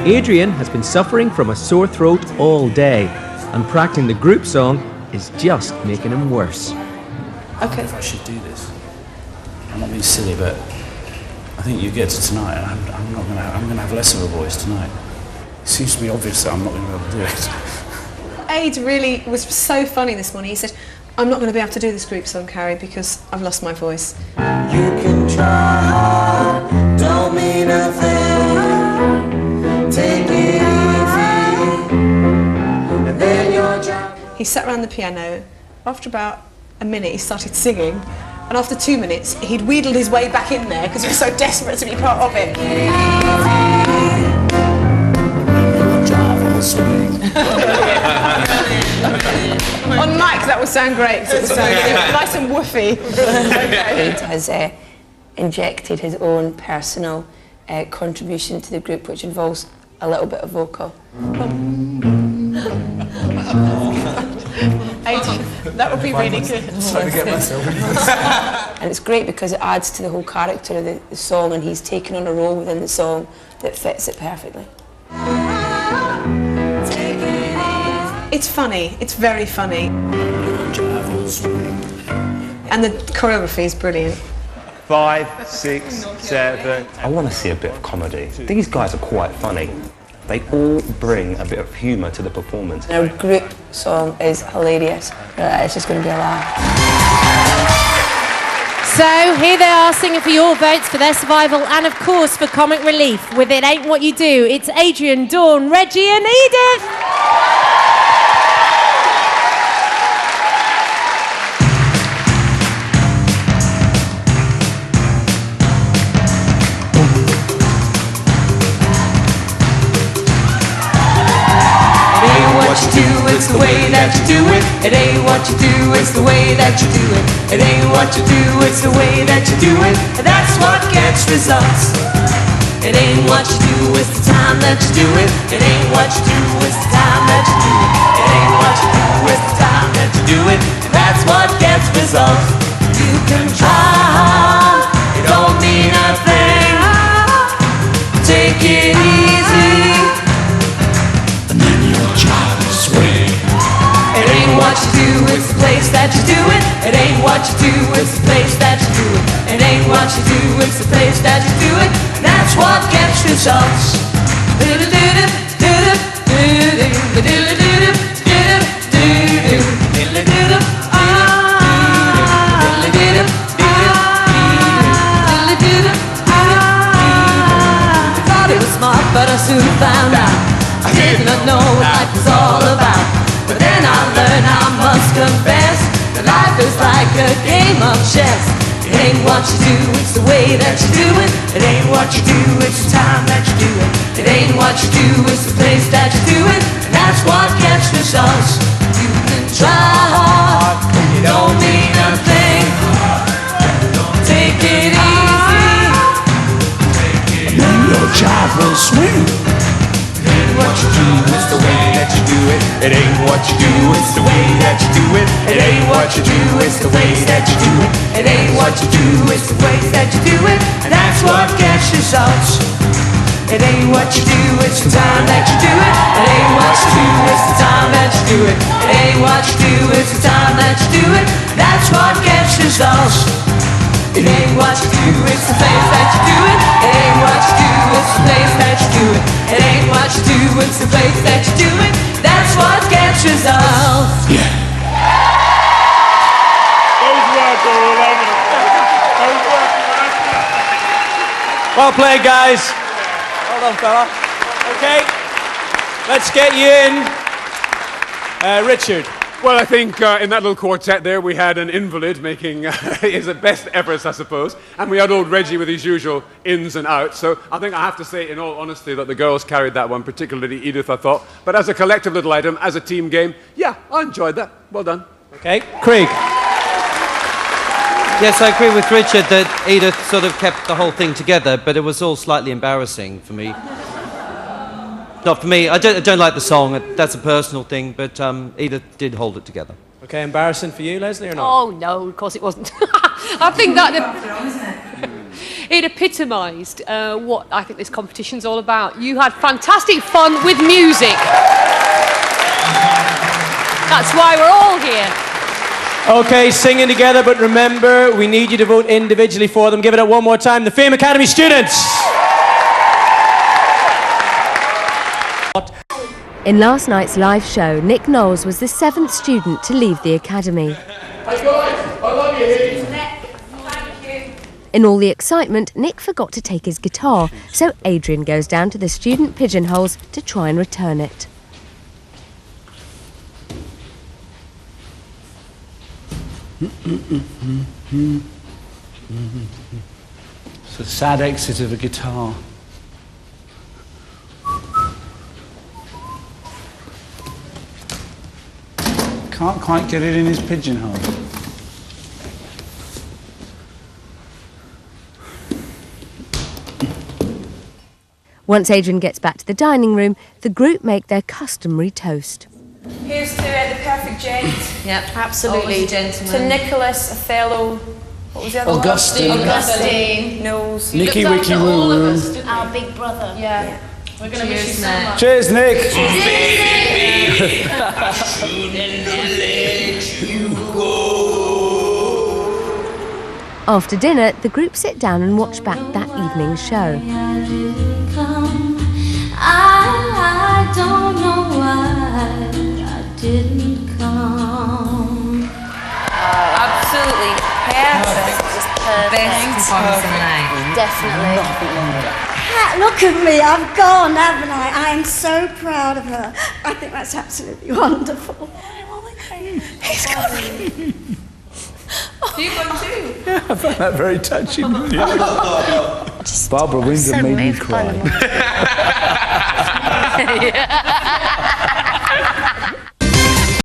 Adrian has been suffering from a sore throat all day, and practicing the group song is just making him worse. Okay. If I should do this, I'm not being silly, but I think you get to tonight, and I'm going to have less of a voice tonight. It seems to be obvious that I'm not going to be able to do it. Aid really was so funny this morning. He said, I'm not going to be able to do this group song, Carrie, because I've lost my voice. You can try hard, don't mean nothing. Take it easy, and then your job. He sat around the piano. After about a minute, he started singing. And after 2 minutes, he'd wheedled his way back in there because he was so desperate to be part of it. On mic, that would sound great, because it would sound nice and woofy. Aid has injected his own personal contribution to the group, which involves a little bit of vocal. That would be really good. And it's great because it adds to the whole character of the song, and he's taken on a role within the song that fits it perfectly. It's funny. It's very funny. And the choreography is brilliant. 5, 6, 7. I want to see a bit of comedy. These guys are quite funny. They all bring a bit of humour to the performance. Our group song is hilarious. It's just going to be a laugh. So here they are singing for your votes for their survival and of course for comic relief with It Ain't What You Do. It's Adrian, Dawn, Reggie and Edith. It's the way that you do it. It ain't what you do, it's the way that you do it. It ain't what you do, it's the way that you do it. That's what gets results. It ain't what you do, it's the time that you do it. It ain't what you do, it's the time that you do it. It ain't what you do, it's the time that you do it. That's what gets results. You can try, it don't mean a thing. Take it easy, and then your job will swing. It ain't what you do, it's the place that you do it. It ain't what you do, it's the place that you do it. It ain't what you do, it's the place that you do it. And that's what gets results. Thought it was smart, but I soon found out I did not know what life was all about. But then I learned, I must confess, that life is like a game of chess. It ain't what you do, it's the way that you do it. It ain't what you do, it's the time that you do it. It ain't what you do, it's the place that you do it. And that's what gets results. You can try hard, it don't mean a thing. Take it easy, and then your job will swing. What you do, it's the way that you do it. It ain't what you do, it's the way that you do it. It ain't what you do, it's the way that you do it. It ain't what you do, it's the way that you do it. And that's what gets results. It ain't what you do, it's the time that you do it. It ain't what you do, it's the time that you do it. It ain't what you do, it's the time that you do it. That's what gets results. It ain't what you do, it's the place that you do it. It ain't what you do, it's the place that you do it. It ain't what you do, it's the place that you do it. That's what gets results. Yeah. Well played, guys. Well done, fella. Okay, let's get you in. Richard. Well, I think in that little quartet there we had an invalid making his best efforts, I suppose, and we had old Reggie with his usual ins and outs. So I think I have to say, in all honesty, that the girls carried that one, particularly Edith, I thought. But as a collective little item, as a team game, yeah, I enjoyed that. Well done. Okay, Craig. Yes, I agree with Richard that Edith sort of kept the whole thing together, but it was all slightly embarrassing for me. Not for me. I don't like the song. That's a personal thing, but Edith did hold it together. Okay, embarrassing for you, Leslie, or not? Oh, no, of course it wasn't. I think that It epitomised what I think this competition's all about. You had fantastic fun with music. That's why we're all here. Okay, singing together, but remember, we need you to vote individually for them. Give it up one more time. The Fame Academy students. In last night's live show, Nick Knowles was the 7th student to leave the academy. Hey guys, I love you here. Thank you. In all the excitement, Nick forgot to take his guitar, so Adrian goes down to the student pigeonholes to try and return it. It's a sad exit of a guitar. Can't quite get it in his pigeonhole. Once Adrian gets back to the dining room, the group make their customary toast. Here's to the perfect gent. Yep, Absolutely. always a gentleman. To Nicholas, Othello, what was the other Augustine. one? Augustine. Knowles. Nicky Wicky Woo Woo. Our big brother. Yeah. We're going to miss you so much. Cheers, Nick. After dinner, the group sit down and watch back that evening's show. I don't know why I didn't come. Absolutely perfect. Best performance of the night. Definitely. Look at me, I've gone, haven't I? I am so proud of her. I think that's absolutely wonderful. He's gone. You gone too? Yeah, I found that very touching. Barbara Wyndham made me cry.